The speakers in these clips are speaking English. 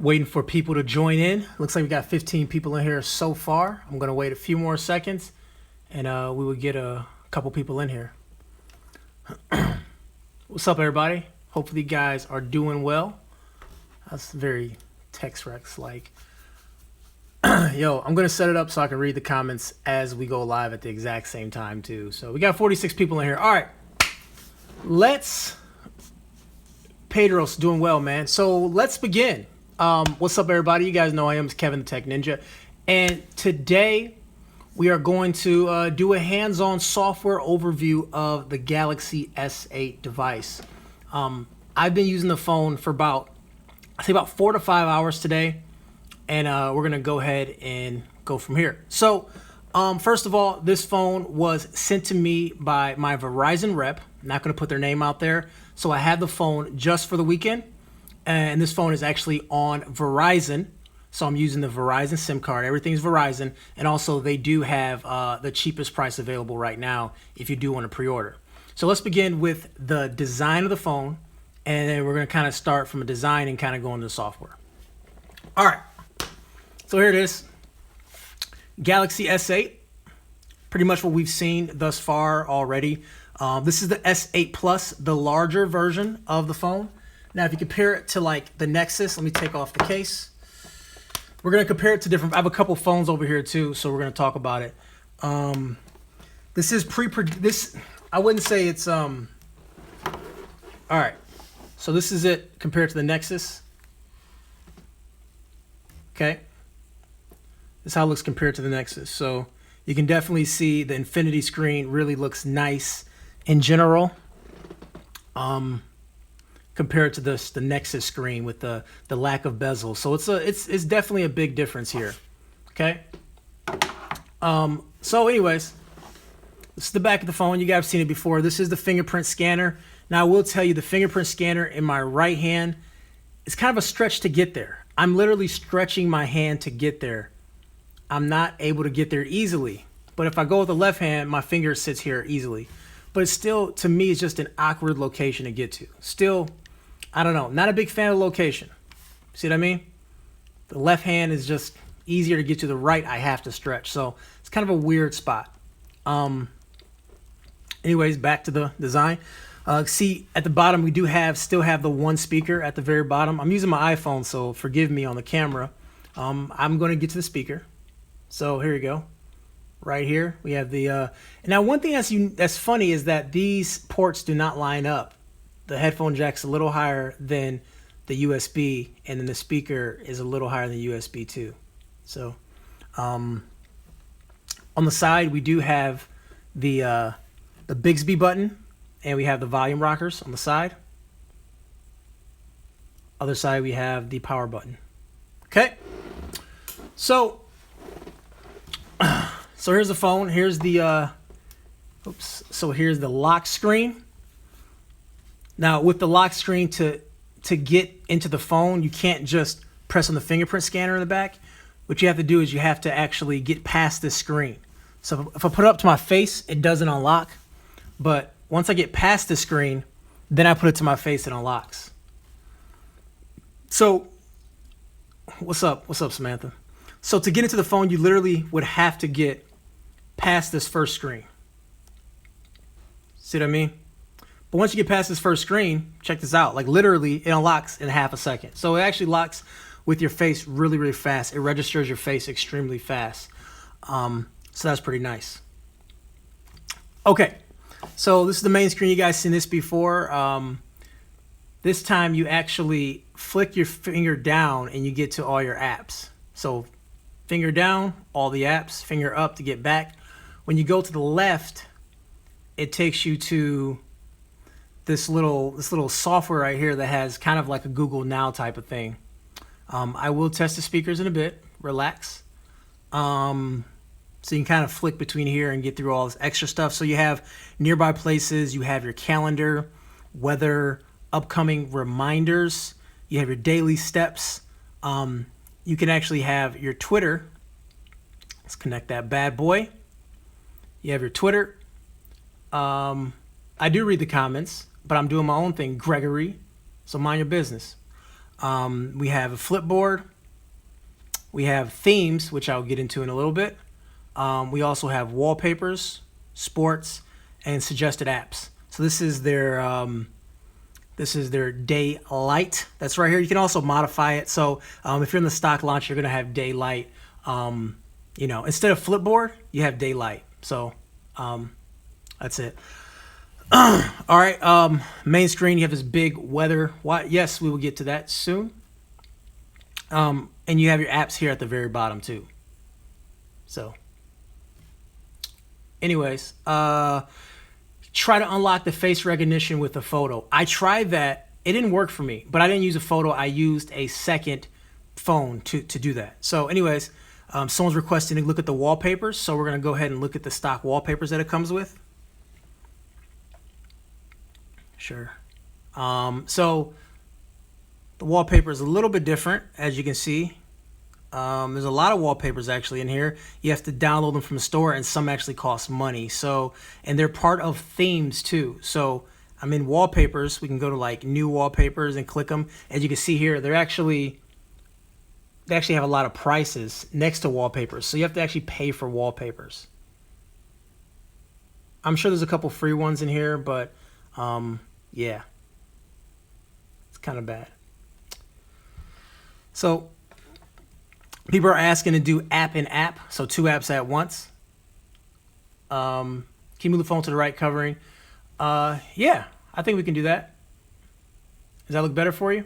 Waiting for people to join in. Looks like we got 15 people in here so far. I'm gonna wait a few more seconds, and we will get a couple people in here. What's up, everybody? Hopefully, you guys are doing well. That's very Tex-Rex like. Yo, I'm gonna set it up so I can read the comments as we go live at the exact same time too. So we got 46 people in here. All right, Pedro's doing well, man. So let's begin. What's up, everybody? You guys know I am Kevin the Tech Ninja, and today we are going to do a hands-on software overview of the Galaxy S8 device. I've been using the phone for about 4 to 5 hours today, and we're gonna go ahead and go from here. So first of all, this phone was sent to me by my Verizon rep. I'm not gonna put their name out there. So I had the phone just for the weekend, and this phone is actually on Verizon. So I'm using the Verizon SIM card. Everything's Verizon, and also they do have the cheapest price available right now if you do want to pre-order. So let's begin with the design of the phone, and then we're gonna kind of start from a design and kind of go into the software. All right, so here it is, Galaxy S8. Pretty much what we've seen thus far already. This is the S8 Plus, the larger version of the phone. Now, if you compare it to like the Nexus, let me take off the case. We're gonna compare it to different. I have a couple phones over here too, so we're gonna talk about it. This is this. I wouldn't say it's All right, so this is it compared to the Nexus. Okay, this is how it looks compared to the Nexus. So you can definitely see the infinity screen really looks nice in general. Compared to the Nexus screen with the lack of bezel. So it's definitely a big difference here. Okay. So anyways, this is the back of the phone. You guys have seen it before. This is the fingerprint scanner. Now I will tell you, the fingerprint scanner in my right hand, it's kind of a stretch to get there. I'm literally stretching my hand to get there. I'm not able to get there easily. But if I go with the left hand, my finger sits here easily. But it's still, to me, it's just an awkward location to get to. Still, I don't know, not a big fan of the location. See what I mean? The left hand is just easier to get to. The right, I have to stretch. So it's kind of a weird spot. Anyways, back to the design. See, at the bottom, we do still have the one speaker at the very bottom. I'm using my iPhone, so forgive me on the camera. I'm going to get to the speaker. So here you go. Right here, we have the... now, one thing that's funny is that these ports do not line up. The headphone jack's a little higher than the USB, and then the speaker is a little higher than the USB too. So, on the side, we do have the Bixby button, and we have the volume rockers on the side. Other side, we have the power button. Okay, so here's the phone. Here's the So here's the lock screen. Now, with the lock screen, to get into the phone, you can't just press on the fingerprint scanner in the back. What you have to do is you have to actually get past this screen. So if I put it up to my face, it doesn't unlock. But once I get past the screen, then I put it to my face, it unlocks. So, what's up? What's up, Samantha? So to get into the phone, you literally would have to get past this first screen. See what I mean? But once you get past this first screen, check this out. Like literally, it unlocks in half a second. So it actually locks with your face really, really fast. It registers your face extremely fast. So that's pretty nice. Okay, so this is the main screen. You guys seen this before. This time you actually flick your finger down and you get to all your apps. So finger down, all the apps. Finger up to get back. When you go to the left, it takes you to this little software right here that has kind of like a Google Now type of thing. I will test the speakers in a bit. Relax. So you can kind of flick between here and get through all this extra stuff. So you have nearby places, you have your calendar, weather, upcoming reminders, you have your daily steps. You can actually have your Twitter. Let's connect that bad boy. You have your Twitter. I do read the comments, but I'm doing my own thing, Gregory. So mind your business. We have a flipboard. We have themes, which I'll get into in a little bit. We also have wallpapers, sports, and suggested apps. So this is their daylight. That's right here. You can also modify it. So if you're in the stock launch, you're gonna have daylight. Instead of flipboard, you have daylight. So that's it. All right. Main screen, you have this big weather. Yes, we will get to that soon. And you have your apps here at the very bottom too. So anyways, try to unlock the face recognition with a photo. I tried that. It didn't work for me, but I didn't use a photo. I used a second phone to do that. So anyways, someone's requesting to look at the wallpapers. So we're going to go ahead and look at the stock wallpapers that it comes with. Sure. So the wallpaper is a little bit different, as you can see. There's a lot of wallpapers actually in here. You have to download them from the store, and some actually cost money. So, and they're part of themes too. So I'm in wallpapers. We can go to like new wallpapers and click them. As you can see here, they actually have a lot of prices next to wallpapers. So you have to actually pay for wallpapers. I'm sure there's a couple free ones in here, but yeah, it's kind of bad. So people are asking to do app in app, so 2 apps at once. Can you move the phone to the right covering? Yeah, I think we can do that. Does that look better for you?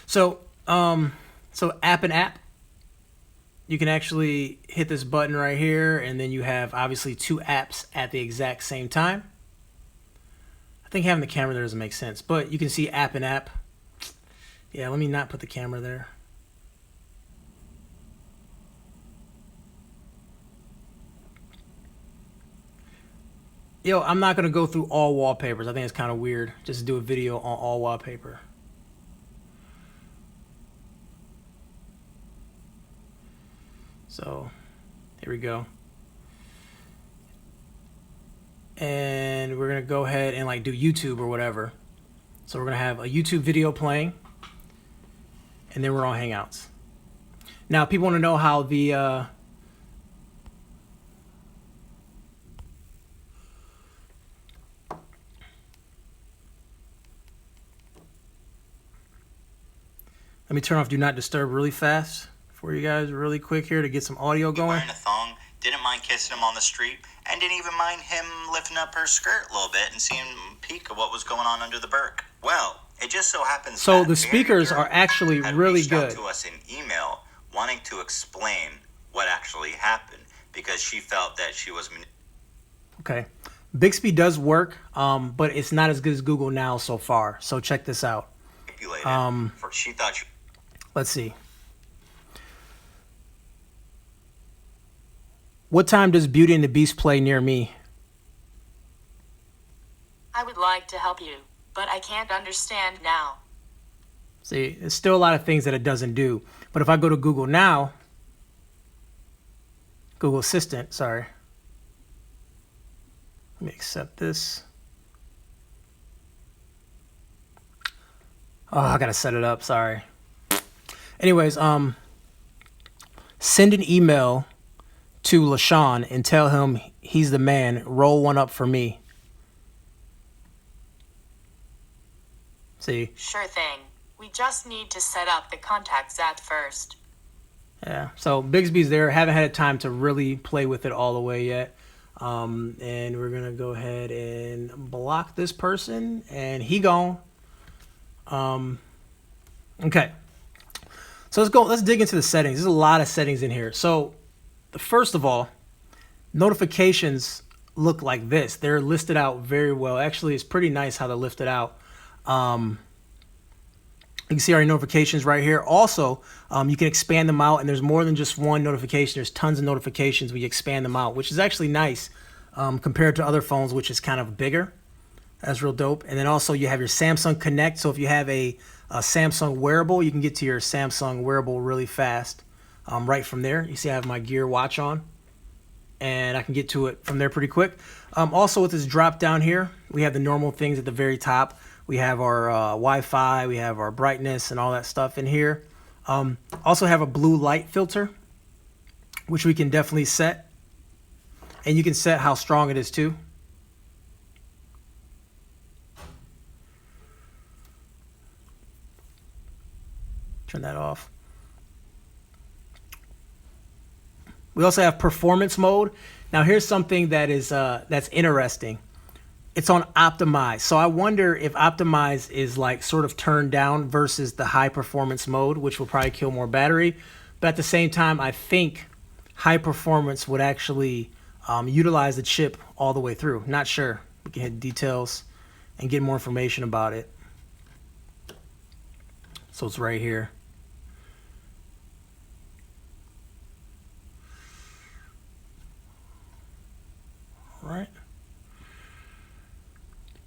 So app in app, you can actually hit this button right here, and then you have obviously 2 apps at the exact same time. I think having the camera there doesn't make sense, but you can see app in app. Yeah, let me not put the camera there. Yo, I'm not going to go through all wallpapers. I think it's kind of weird just to do a video on all wallpaper. So, here we go. And we're going to go ahead and like do YouTube or whatever. So we're going to have a YouTube video playing, and then we're on Hangouts. Now, people want to know how the let me turn off Do Not Disturb really fast for you guys really quick here to get some audio going. Wearing a thong, didn't mind kissing him on the street, and didn't even mind him lifting up her skirt a little bit and seeing a peek of what was going on under the burk. Well, it just so happens so that the speakers are actually really good. To us in email, wanting to explain what actually happened because she felt that she was okay. Bixby does work, but it's not as good as Google Now so far. So check this out. manipulated. She thought. Let's see. What time does Beauty and the Beast play near me? I would like to help you, but I can't understand now. See, there's still a lot of things that it doesn't do. But if I go to Google Now, Google Assistant, sorry. Let me accept this. Oh, I gotta set it up, sorry. Anyways, send an email to LaShawn and tell him he's the man. Roll one up for me. See? Sure thing. We just need to set up the contacts app first. Yeah, so Bixby's there. Haven't had time to really play with it all the way yet. And we're going to go ahead and block this person. And he gone. Okay. So let's dig into the settings. There's a lot of settings in here. So first of all, notifications look like this. They're listed out very well. Actually, it's pretty nice how they're listed out. You can see our notifications right here. Also, you can expand them out, and there's more than just one notification. There's tons of notifications when you expand them out, which is actually nice compared to other phones, which is kind of bigger. That's real dope. And then also you have your Samsung Connect. So if you have a Samsung wearable, you can get to your Samsung wearable really fast right from there. You see I have my Gear watch on, and I can get to it from there pretty quick. Also with this drop down here, we have the normal things at the very top. We have our Wi-Fi, we have our brightness and all that stuff in here. Also have a blue light filter, which we can definitely set. And you can set how strong it is too. Turn that off. We also have performance mode. Now here's something that is that's interesting. It's on optimize. So I wonder if optimize is like sort of turned down versus the high performance mode, which will probably kill more battery. But at the same time, I think high performance would actually utilize the chip all the way through. Not sure. We can hit details and get more information about it. So it's right here. All right.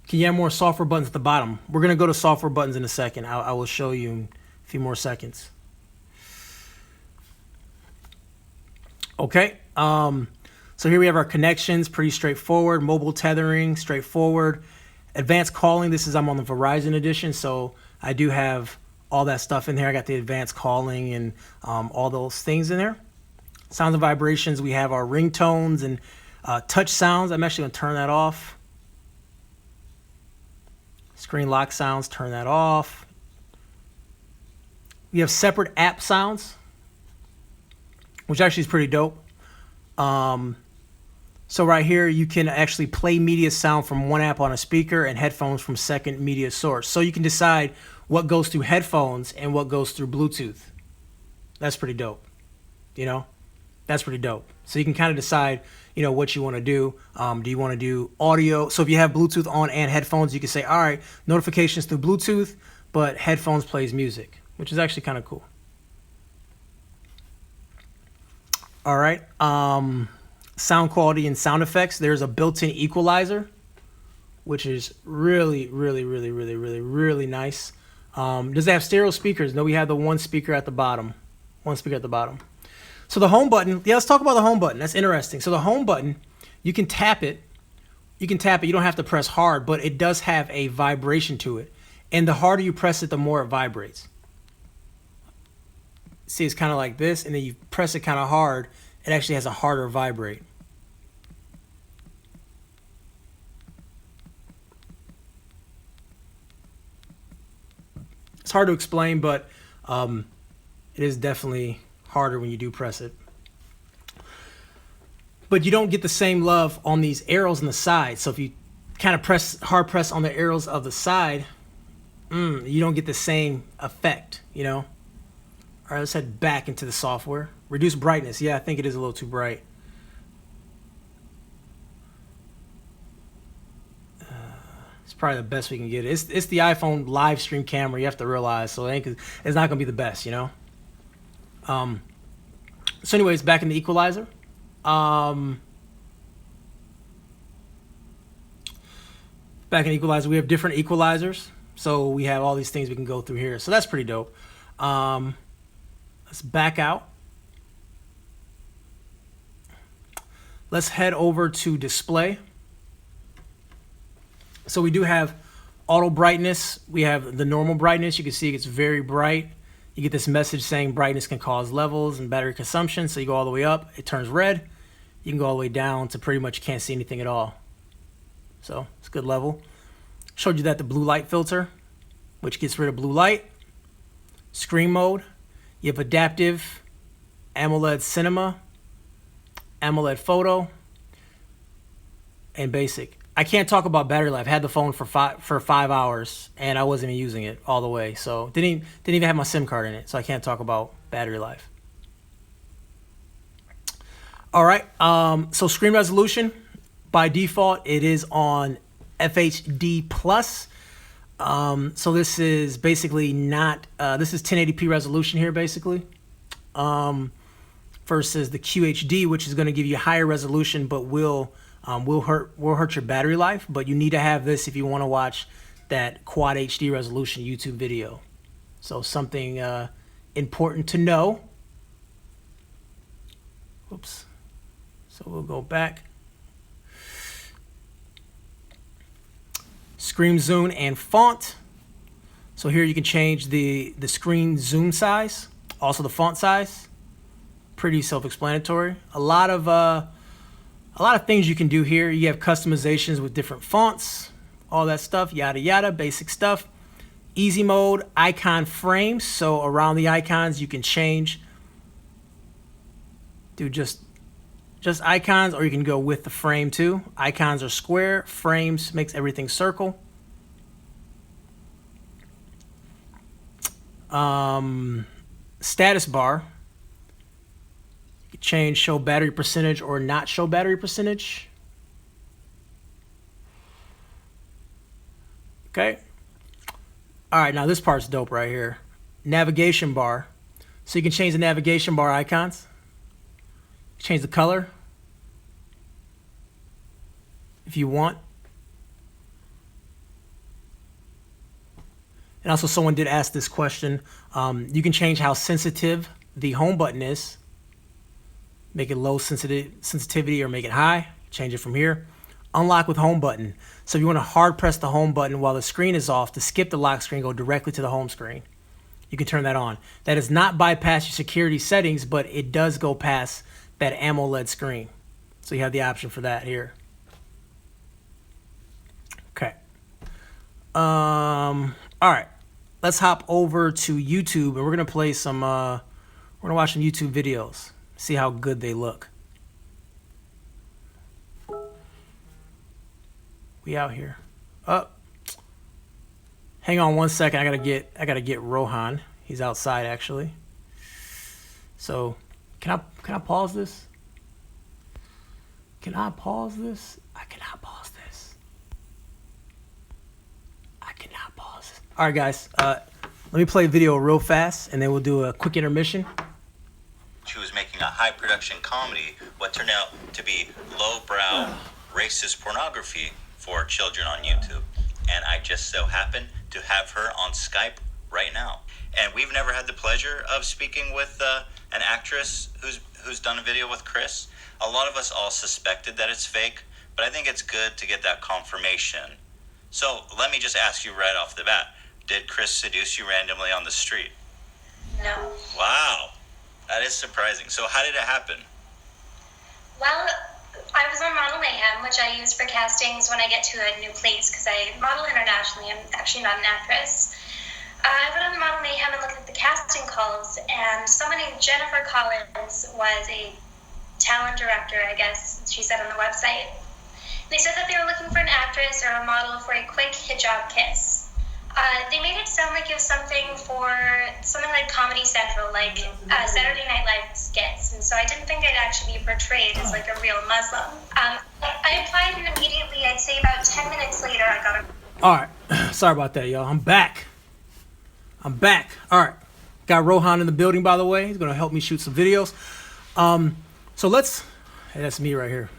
Can you add more software buttons at the bottom? We're going to go to software buttons in a second. I will show you in a few more seconds. Okay. So here we have our connections, pretty straightforward. Mobile tethering, straightforward. Advanced calling, I'm on the Verizon edition, so I do have all that stuff in there. I got the advanced calling and all those things in there. Sounds and vibrations, we have our ringtones and touch sounds. I'm actually going to turn that off. Screen lock sounds, turn that off. We have separate app sounds, which actually is pretty dope. So right here, you can actually play media sound from one app on a speaker and headphones from second media source. So you can decide what goes through headphones and what goes through Bluetooth. That's pretty dope. You know, that's pretty dope. So you can kind of decide, you know, what you want to do. Do you want to do audio? So if you have Bluetooth on and headphones, you can say, all right, notifications through Bluetooth, but headphones plays music, which is actually kind of cool. All right. Sound quality and sound effects. There's a built-in equalizer, which is really, really, really, really, really, really nice. Does it have stereo speakers? No, we have the one speaker at the bottom. One speaker at the bottom. So the home button, yeah, let's talk about the home button. That's interesting. So the home button, you can tap it. You can tap it. You don't have to press hard, but it does have a vibration to it. And the harder you press it, the more it vibrates. See, it's kind of like this, and then you press it kind of hard, it actually has a harder vibrate. It's hard to explain, but it is definitely harder when you do press it. But you don't get the same love on these arrows on the side. So if you kind of hard press on the arrows of the side, you don't get the same effect, you know? All right, let's head back into the software. Reduce brightness. Yeah, I think it is a little too bright. It's probably the best we can get. It's the iPhone live stream camera, you have to realize, so it's not going to be the best, you know? So anyways, back in the equalizer. Back in equalizer, we have different equalizers. So we have all these things we can go through here. So that's pretty dope. Let's back out. Let's head over to display. So we do have auto brightness. We have the normal brightness. You can see it gets very bright. You get this message saying brightness can cause levels and battery consumption. So you go all the way up, it turns red. You can go all the way down to pretty much can't see anything at all. So it's a good level. Showed you that the blue light filter, which gets rid of blue light. Screen mode. You have adaptive, AMOLED cinema, AMOLED photo, and basic. I can't talk about battery life. I had the phone for 5 hours and I wasn't even using it all the way. So didn't even have my SIM card in it. So I can't talk about battery life. All right. So screen resolution, by default, it is on FHD plus. So this is basically not, this is 1080p resolution here basically. Versus the QHD, which is going to give you higher resolution, but will hurt your battery life. But you need to have this if you want to watch that quad HD resolution YouTube video. So something important to know. Oops. So we'll go back. screen zoom and font. So here you can change the screen zoom size, also the font size. Pretty self-explanatory. A lot of things you can do here. You have customizations with different fonts, all that stuff, yada yada, basic stuff. Easy mode, icon frames. So around the icons you can change, do just icons, or you can go with the frame too. Icons are square, frames makes everything circle. Status bar, you can change show battery percentage or not show battery percentage. Okay. All right, now this part's dope right here. Navigation bar. So you can change the navigation bar icons. Change the color if you want. And also someone did ask this question. You can change how sensitive the home button is. Make it low sensitivity or make it high. Change it from here. Unlock with home button. So if you want to hard press the home button while the screen is off to skip the lock screen, go directly to the home screen. You can turn that on. That does not bypass your security settings, but it does go past that AMOLED screen. So you have the option for that here. Okay. All right. Let's hop over to YouTube, and we're gonna play some. We're gonna watch some YouTube videos. See how good they look. We out here. Hang on one second. I gotta get Rohan. He's outside actually. So can I pause this? Can I pause this? I cannot pause this. I cannot pause this. All right, guys. Let me play a video real fast, and then we'll do a quick intermission. She was making a high production comedy, what turned out to be lowbrow racist pornography for children on YouTube. And I just so happen to have her on Skype right now. And we've never had the pleasure of speaking with an actress who's done a video with Chris. A lot of us all suspected that it's fake, but I think it's good to get that confirmation. So let me just ask you right off the bat, did Chris seduce you randomly on the street? No. Wow, that is surprising. So how did it happen? Well, I was on Model Mayhem, which I use for castings when I get to a new place, because I model internationally. I'm actually not an actress. I went on Model Mayhem and looked at the casting calls, and someone named Jennifer Collins was a talent director, I guess she said on the website. They said that they were looking for an actress or a model for a quick hijab kiss. They made it sound like it was something like Comedy Central, like Saturday Night Live skits, and so I didn't think I'd actually be portrayed as like a real Muslim. I applied, and immediately, I'd say about 10 minutes later, I got a... All right. Sorry about that, y'all. I'm back. All right. Got Rohan in the building, by the way. He's going to help me shoot some videos. So hey, that's me right here.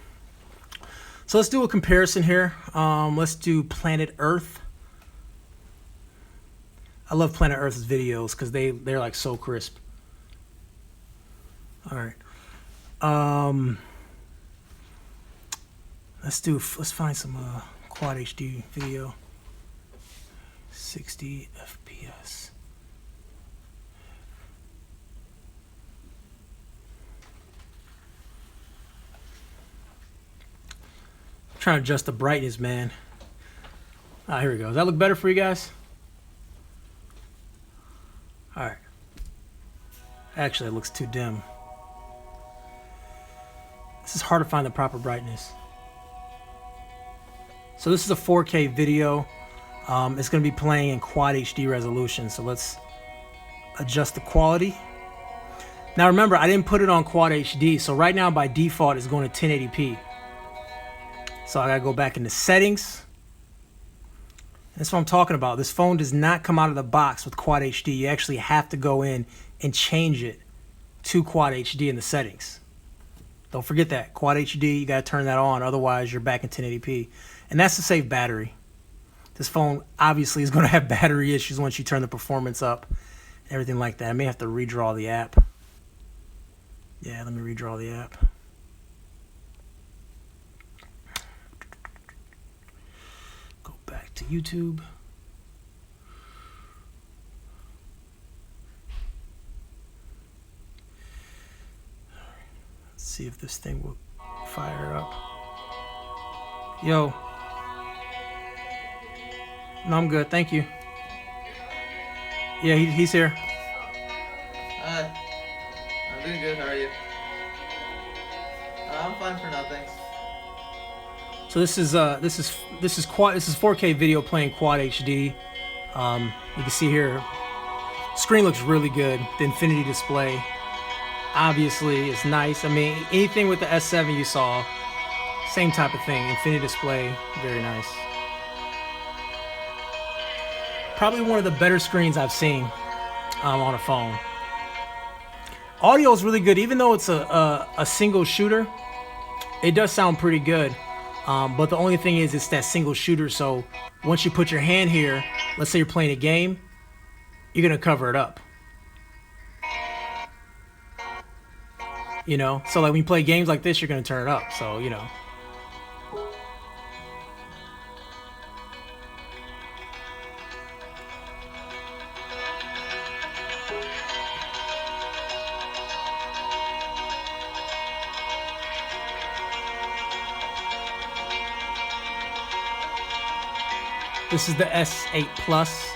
So let's do a comparison here. Let's do Planet Earth. I love Planet Earth's videos because they're like so crisp. All right. Let's find some quad HD video. 60 FPS. I'm trying to adjust the brightness, man. Here we go. Does that look better for you guys? All right. Actually, it looks too dim. This is hard to find the proper brightness. So this is a 4K video. It's going to be playing in quad HD resolution. So let's adjust the quality. Now remember, I didn't put it on quad HD. So right now by default it's going to 1080p. So I got to go back into settings. That's what I'm talking about. This phone does not come out of the box with quad HD. You actually have to go in and change it to quad HD in the settings. Don't forget that. Quad HD, you got to turn that on. Otherwise, you're back in 1080p. And that's to save battery. This phone obviously is going to have battery issues once you turn the performance up. Everything like that. I may have to redraw the app. Yeah, let me redraw the app. Go back to YouTube. Let's see if this thing will fire up. Yo. No, I'm good. Thank you. Yeah, he's here. Hi. I'm doing good. How are you? I'm fine for now, thanks. So this is 4K video playing quad HD. You can see here, screen looks really good. The infinity display, obviously, is nice. I mean, anything with the S7 you saw, same type of thing. Infinity display, very nice. Probably one of the better screens I've seen on a phone. Audio is really good, even though it's a single shooter. It does sound pretty good. But the only thing is, it's that single shooter. So once you put your hand here, let's say you're playing a game, you're gonna cover it up. You know, so like when you play games like this, you're gonna turn it up. So you know. This is the S8 Plus.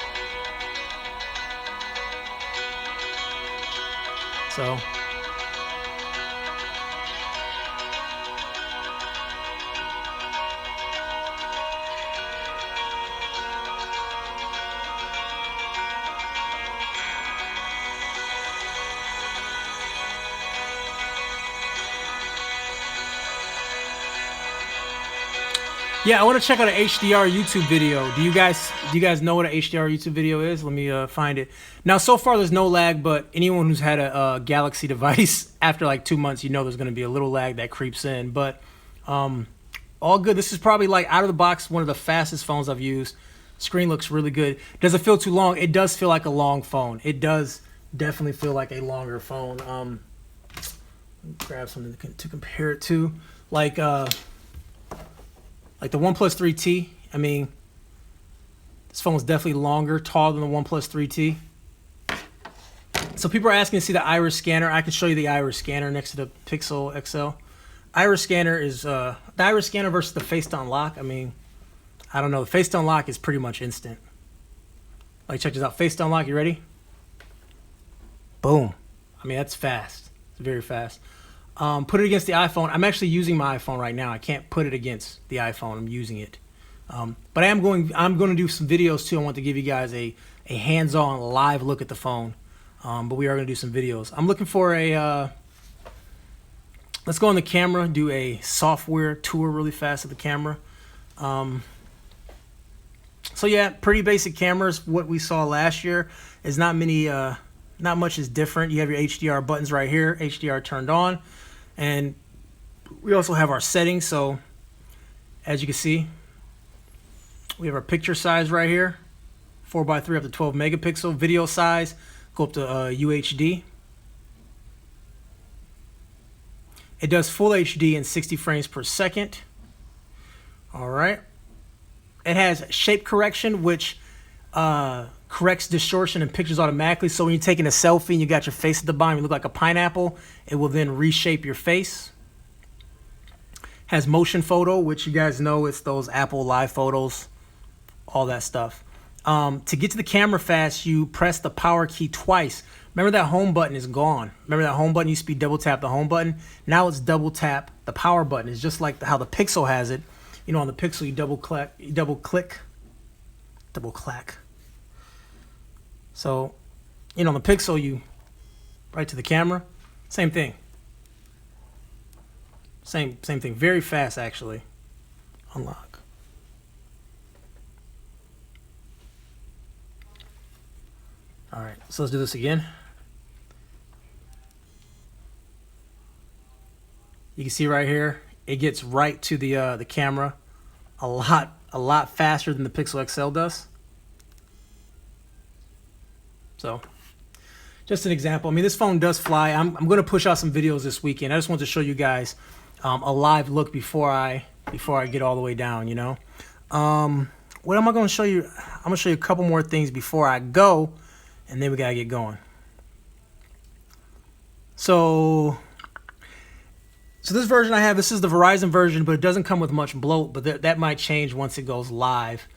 So yeah, I want to check out an HDR YouTube video. Do you guys know what an HDR YouTube video is? Let me find it. Now, so far there's no lag, but anyone who's had a Galaxy device after like 2 months, you know there's going to be a little lag that creeps in. But all good. This is probably like out of the box one of the fastest phones I've used. Screen looks really good. Does it feel too long? It does feel like a long phone. It does definitely feel like a longer phone. Let me grab something to compare it to. Like the OnePlus 3T. I mean, this phone is definitely longer, taller than the OnePlus 3T. So people are asking to see the iris scanner. I can show you the iris scanner next to the Pixel XL. Iris scanner is the iris scanner versus the face to unlock. I mean, I don't know. The face to unlock is pretty much instant. Like, check this out. Face to unlock. You ready? Boom. I mean, that's fast. It's very fast. Put it against the iPhone. I'm actually using my iPhone right now. I can't put it against the iPhone. I'm using it. But I'm going to do some videos too. I want to give you guys a hands-on live look at the phone. But we are going to do some videos. I'm looking for a let's go on the camera, do a software tour really fast of the camera. So yeah, pretty basic cameras. What we saw last year is not much is different. You have your HDR buttons right here, HDR turned on. And we also have our settings. So as you can see, we have our picture size right here, 4x3 up to 12 megapixel. Video size, go up to UHD. It does full HD in 60 frames per second. All right. It has shape correction, which corrects distortion in pictures automatically. So when you're taking a selfie and you got your face at the bottom, you look like a pineapple, it will then reshape your face. Has motion photo, which you guys know it's those Apple live photos, all that stuff. To get to the camera fast, you press the power key twice. Remember that home button is gone. Remember that home button used to be double tap the home button? Now it's double tap the power button. It's just like how the Pixel has it. You know, on the Pixel you double click. So, you know, on the Pixel you right to the camera. Same thing. Same thing. Very fast actually. Unlock. All right, so let's do this again. You can see right here, it gets right to the camera a lot faster than the Pixel XL does. So, just an example. I mean, this phone does fly. I'm going to push out some videos this weekend. I just want to show you guys a live look before I get all the way down. You know, what am I going to show you? I'm going to show you a couple more things before I go, and then we got to get going. So this version I have, this is the Verizon version, but it doesn't come with much bloat, but that might change once it goes live.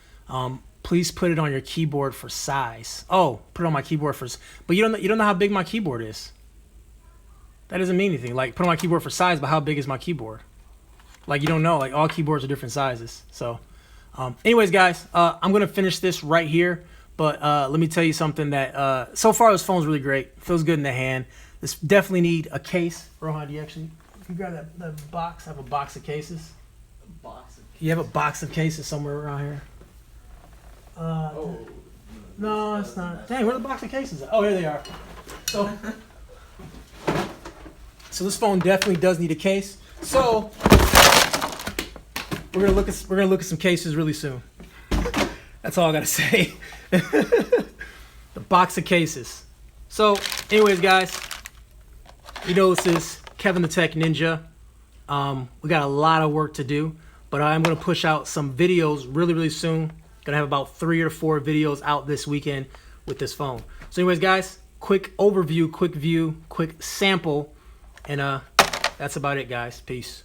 Please put it on your keyboard for size. Oh, put it on my keyboard for, but you don't know how big my keyboard is. That doesn't mean anything. Like, put on my keyboard for size, but how big is my keyboard? Like, you don't know. Like, all keyboards are different sizes. So, anyways, guys, I'm going to finish this right here. But let me tell you something that, so far this phone's really great. Feels good in the hand. This definitely need a case. Rohan, do you actually, if you grab that box, I have a box of cases. A box of You have a box of cases somewhere around here? No, it's not. Dang, where the box of cases at? Oh, here they are. So this phone definitely does need a case. So we're gonna look at some cases really soon. That's all I gotta say. The box of cases. So, anyways, guys, you know this is Kevin the Tech Ninja. We got a lot of work to do, but I'm gonna push out some videos really soon. Gonna have about 3 or 4 videos out this weekend with this phone. So anyways, guys, quick overview, quick view, quick sample, and that's about it, guys. Peace.